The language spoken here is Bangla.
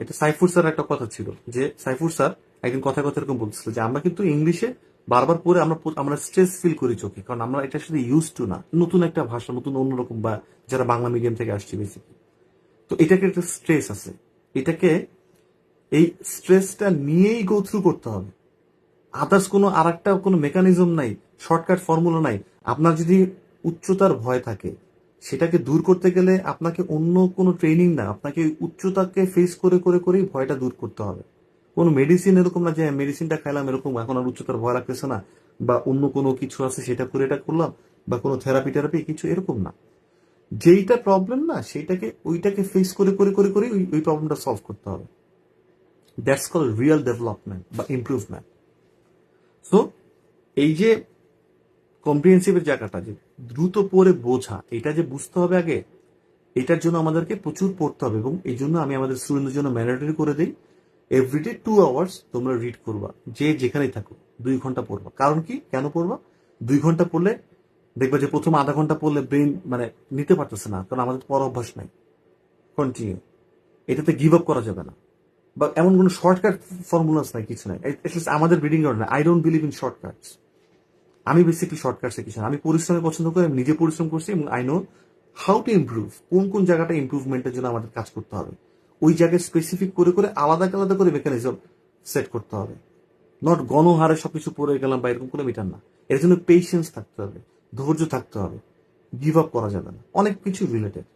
এটা সাইফুর স্যার একটা কথা ছিল, যে সাইফুর স্যার একদিন কথা কথা এরকম বলতেছিল যে আমরা কিন্তু ইংলিশে বারবার পড়ে আমরা স্ট্রেস ফিল করি চোখে, কারণ আমরা এটার সাথে ইউজ টু না, নতুন একটা ভাষা, নতুন অন্যরকম, বা যারা বাংলা মিডিয়াম থেকে আসছে বেসিকলি। তো এটাকে একটা স্ট্রেস আছে, এটাকে এই স্ট্রেসটা নিয়েই গো থ্রু করতে হবে। আদার্স কোনো আর একটা কোনো মেকানিজম নাই, শর্টকাট ফর্মুলা নাই। আপনার যদি উচ্চতার ভয় থাকে, সেটাকে দূর করতে গেলে আপনাকে অন্য কোনো ট্রেনিং না, আপনাকে উচ্চতাকে ফেস করে করে করেই ভয়টা দূর করতে হবে। কোনো মেডিসিন এরকম না যে মেডিসিনটা খাইলাম এরকম এখন আর উচ্চতার ভয় লাগতেছে না, বা অন্য কোনো কিছু আছে সেটা করে এটা করলাম, বা কোনো থেরাপি টেরাপি কিছু এরকম না। যেইটা প্রবলেম না সেটাকে ওইটাকে ফেস করে করে করে করে ওই প্রবলেমটা সলভ করতে হবে। দ্যাটস কল রিয়েল ডেভেলপমেন্ট বা ইমপ্রুভমেন্ট। সো এই যে কম্প্রিহেন্সিভের জায়গাটা, যে দ্রুত পড়ে বোঝা, এটা যে বুঝতে হবে আগে, এটার জন্য আমাদেরকে প্রচুর পড়তে হবে। এবং এই জন্য আমি আমাদের স্টুডেন্টদের জন্য ম্যান্ডেটরি করে দিই, এভরিডে 2 আওয়ার্স তোমরা রিড করবা, যে যেখানেই থাকো 2 ঘন্টা পড়বা। কারণ কি, কেন পড়বা? 2 ঘন্টা পড়লে দেখবা যে প্রথম আধা ঘন্টা পড়লে ব্রেন মানে নিতে পারতেছে না, কারণ আমাদের পড়া অভ্যাস নাই। কন্টিনিউ, এটাতে গিভ আপ করা যাবে না। বা এমন কোনো শর্টকাট ফর্মুলাস নাই, কিছু নাই। আমাদের ব্রিডিং গ্রাউন্ড নাই। I don't believe in shortcuts. আমি বেসিকলি শর্টকাটসে কিছু না, আমি পরিশ্রমে পছন্দ করি, আমি নিজে পরিশ্রম করছি, এবং I know how to improve, কোন কোন জায়গাটা ইমপ্রুভমেন্টের জন্য আমাদের কাজ করতে হবে। ওই জায়গায় স্পেসিফিক করে করে আলাদা আলাদা করে মেকানিজম সেট করতে হবে। নট গণহারে সবকিছু পড়ে গেলাম বা এরকম করে মিটার না। এর জন্য পেশেন্স থাকতে হবে, ধৈর্য থাকতে হবে, গিভ আপ করা যাবে না, অনেক কিছু রিলেটেড।